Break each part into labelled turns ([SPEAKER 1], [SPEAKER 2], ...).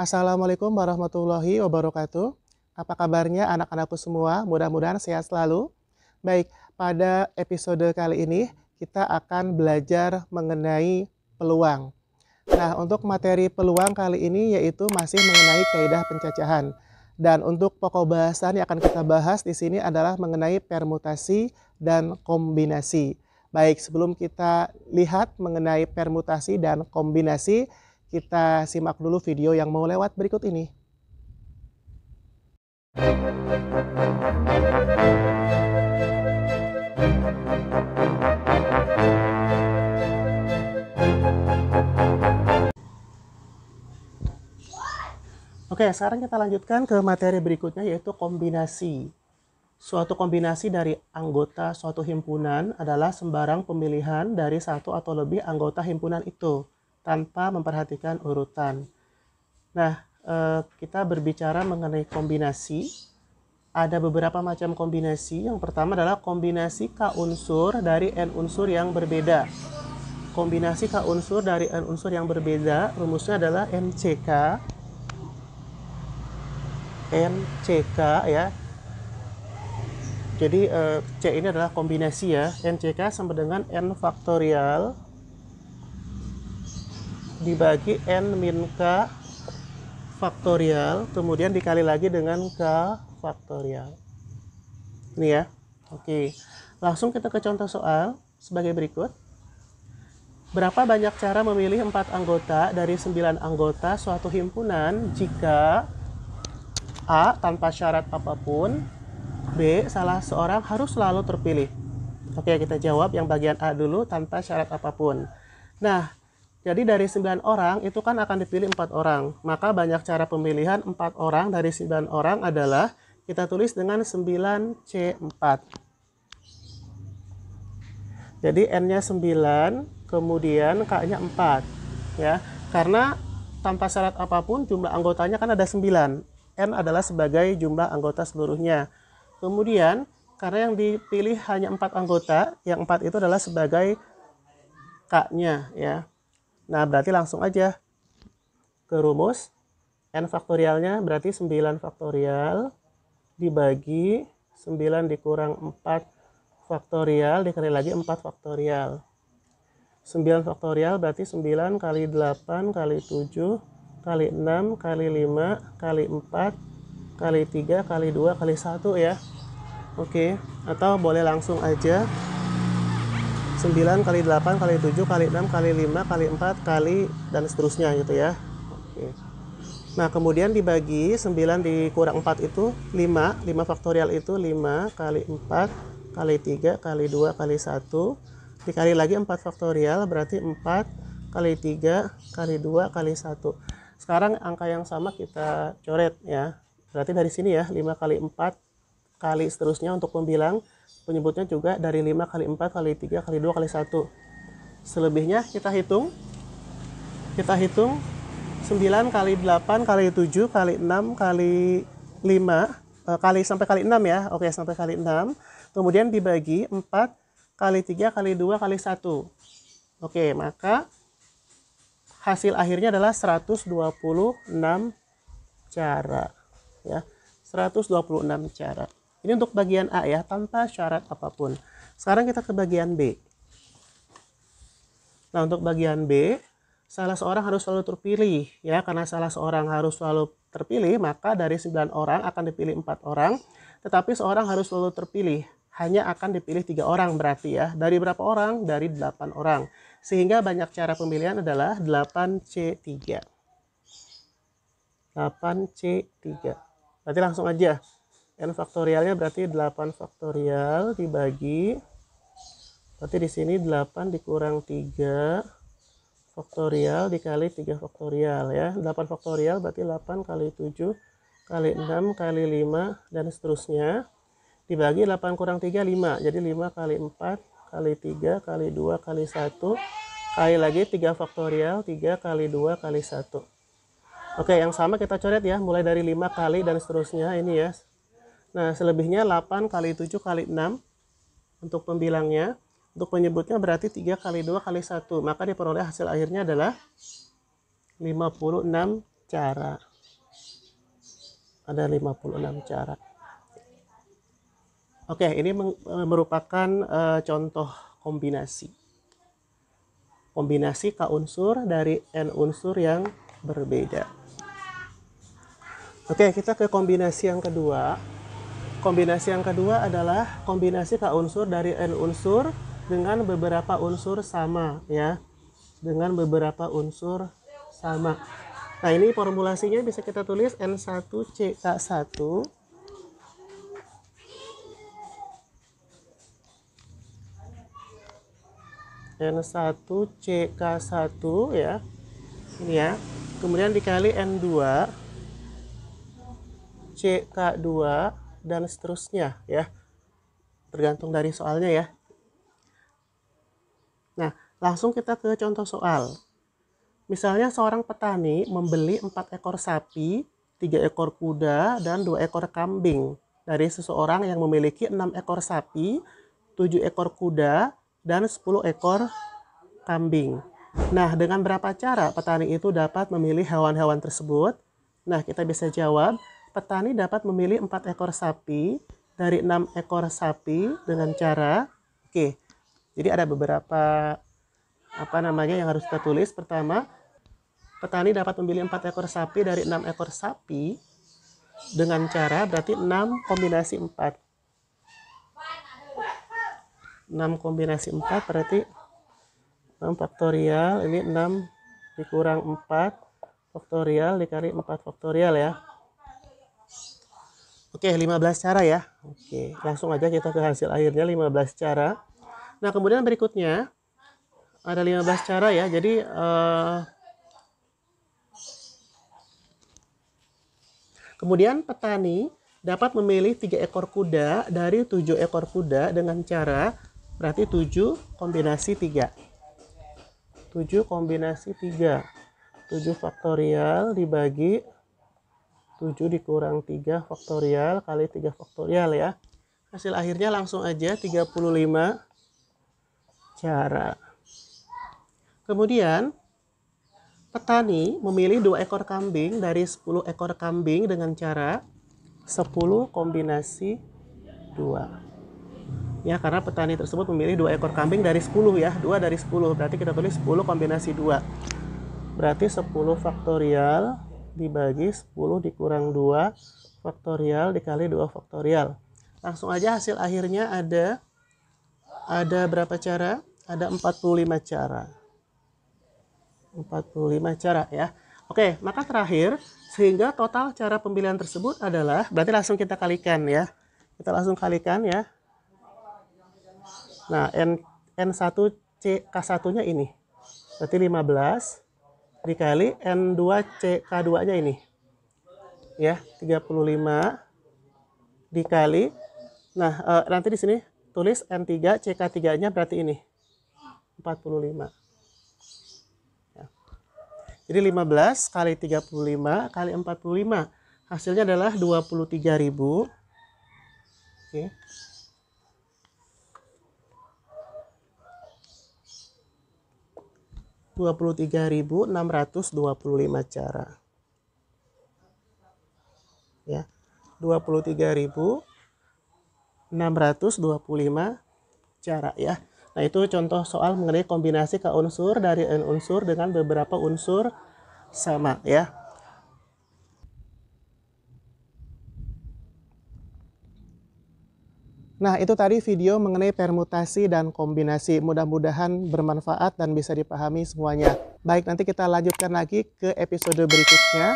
[SPEAKER 1] Assalamualaikum warahmatullahi wabarakatuh. Apa kabarnya anak-anakku semua? Mudah-mudahan sehat selalu. Baik, pada episode kali ini kita akan belajar mengenai peluang. Nah, untuk materi peluang kali ini yaitu masih mengenai kaidah pencacahan. Dan untuk pokok bahasan yang akan kita bahas di sini adalah mengenai permutasi dan kombinasi. Baik, sebelum kita lihat mengenai permutasi dan kombinasi, kita simak dulu video yang mau lewat berikut ini. Oke, sekarang kita lanjutkan ke materi berikutnya yaitu kombinasi. Suatu kombinasi dari anggota suatu himpunan adalah sembarang pemilihan dari satu atau lebih anggota himpunan itu tanpa memperhatikan urutan. Nah, kita berbicara mengenai kombinasi. Ada beberapa macam kombinasi. Yang pertama adalah kombinasi K unsur dari N unsur yang berbeda. Kombinasi K unsur dari N unsur yang berbeda, rumusnya adalah NCK ya. Jadi C ini adalah kombinasi ya. NCK sama dengan N faktorial dibagi N min K faktorial, kemudian dikali lagi dengan K faktorial. Ini ya. Oke. Langsung kita ke contoh soal sebagai berikut. Berapa banyak cara memilih 4 anggota dari 9 anggota suatu himpunan jika A. Tanpa syarat apapun, B. Salah seorang harus selalu terpilih. Oke, kita jawab yang bagian A dulu, tanpa syarat apapun. Nah, jadi dari 9 orang itu kan akan dipilih 4 orang. Maka banyak cara pemilihan 4 orang dari 9 orang adalah kita tulis dengan 9C4. Jadi N-nya 9, kemudian K-nya 4. Ya, karena tanpa syarat apapun jumlah anggotanya kan ada 9. N adalah sebagai jumlah anggota seluruhnya. Kemudian, karena yang dipilih hanya 4 anggota, yang 4 itu adalah sebagai K-nya ya. Nah, berarti langsung aja ke rumus. N faktorialnya berarti 9 faktorial dibagi 9 dikurang 4 faktorial dikali lagi 4 faktorial. 9 faktorial berarti 9 kali 8 kali 7 kali 6 kali 5 kali 4 kali 3 kali 2 kali 1 ya. Oke, atau boleh langsung aja 9 kali 8 kali 7 kali 6 kali 5 kali 4 kali dan seterusnya gitu ya. Oke. Nah, kemudian dibagi 9 dikurang 4 itu 5 faktorial itu 5 kali 4 kali 3 kali 2 kali 1 dikali lagi 4 faktorial berarti 4 kali 3 kali 2 kali 1. Sekarang angka yang sama kita coret ya. Berarti dari sini ya 5 kali 4 kali seterusnya untuk pembilang. Penyebutnya juga dari 5 kali 4 kali 3 kali 2 kali 1. Selebihnya kita hitung. Kita hitung 9 kali 8 kali 7 kali 6 kali 5 kali sampai kali 6 ya. Oke, sampai kali 6. Kemudian dibagi 4 kali 3 kali 2 kali 1. Oke, maka hasil akhirnya adalah 126 cara ya. 126 cara. Ini untuk bagian A ya, tanpa syarat apapun. Sekarang kita ke bagian B. Nah, untuk bagian B, salah seorang harus selalu terpilih ya. Karena salah seorang harus selalu terpilih, maka dari 9 orang akan dipilih 4 orang, tetapi seorang harus selalu terpilih. Hanya akan dipilih 3 orang berarti ya. Dari berapa orang? Dari 8 orang. Sehingga banyak cara pemilihan adalah 8C3. 8C3. Berarti langsung aja. N faktorialnya berarti 8 faktorial dibagi. Berarti di sini 8 dikurang 3 faktorial dikali 3 faktorial ya. 8 faktorial berarti 8 kali 7 kali 6 kali 5 dan seterusnya. Dibagi 8 kurang 3, 5. Jadi 5 kali 4 kali 3 kali 2 kali 1 kali lagi 3 faktorial 3 kali 2 kali 1. Oke, yang sama kita coret ya, mulai dari 5 kali dan seterusnya ini ya. Nah, selebihnya 8 kali 7 kali 6 untuk pembilangnya. Untuk penyebutnya berarti 3 kali 2 kali 1. Maka diperoleh hasil akhirnya adalah 56 cara. Ada 56 cara. Oke, ini merupakan contoh kombinasi. Kombinasi K unsur dari N unsur yang berbeda. Oke, kita ke kombinasi yang kedua. Kombinasi yang kedua adalah kombinasi K unsur dari N unsur dengan beberapa unsur sama, ya. Dengan beberapa unsur sama. Nah, ini formulasinya bisa kita tulis N1CK1 N1CK1 ya. Ini ya. Kemudian dikali N2 CK2 dan seterusnya ya. Tergantung dari soalnya ya. Nah, langsung kita ke contoh soal. Misalnya seorang petani membeli 4 ekor sapi, 3 ekor kuda, dan 2 ekor kambing dari seseorang yang memiliki 6 ekor sapi, 7 ekor kuda, dan 10 ekor kambing. Nah, dengan berapa cara petani itu dapat memilih hewan-hewan tersebut? Nah, kita bisa jawab, petani dapat memilih 4 ekor sapi dari 6 ekor sapi dengan cara, jadi ada beberapa yang harus kita tulis. Pertama, petani dapat memilih 4 ekor sapi dari 6 ekor sapi dengan cara, berarti 6 kombinasi 4. 6 kombinasi 4 berarti 6 faktorial, ini 6 dikurang 4 faktorial dikali 4 faktorial ya. Oke, 15 cara ya. Oke, langsung aja kita ke hasil akhirnya 15 cara. Nah, kemudian berikutnya ada 15 cara ya. Jadi kemudian petani dapat memilih 3 ekor kuda dari 7 ekor kuda dengan cara, berarti 7 kombinasi 3. 7 kombinasi 3. 7 faktorial dibagi 7 dikurang 3 faktorial kali 3 faktorial ya. Hasil akhirnya langsung aja 35 cara. Kemudian petani memilih 2 ekor kambing dari 10 ekor kambing dengan cara 10 kombinasi 2. Ya, karena petani tersebut memilih 2 ekor kambing dari 10 ya. 2 dari 10, berarti kita tulis 10 kombinasi 2. Berarti 10 faktorial dibagi 10 dikurang 2 faktorial dikali 2 faktorial. Langsung aja hasil akhirnya ada berapa cara? Ada 45 cara. 45 cara ya. Oke, maka terakhir, sehingga total cara pemilihan tersebut adalah, berarti langsung kita kalikan ya. Kita langsung kalikan ya. Nah, N1CK1-nya ini. Berarti 15 dikali N2CK2-nya ini. Ya, 35 dikali. Nah, nanti di sini tulis N3CK3-nya berarti ini. 45. Ya. Jadi 15 kali 35 kali 45. Hasilnya adalah 23.000. Oke. 23.625 cara. Ya. 23.625 cara ya. Nah, itu contoh soal mengenai kombinasi K unsur dari N unsur dengan beberapa unsur sama ya. Nah, itu tadi video mengenai permutasi dan kombinasi. Mudah-mudahan bermanfaat dan bisa dipahami semuanya. Baik, nanti kita lanjutkan lagi ke episode berikutnya.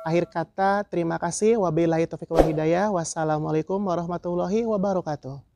[SPEAKER 1] Akhir kata, terima kasih. Wabillahi taufiq wal hidayah. Wassalamualaikum warahmatullahi wabarakatuh.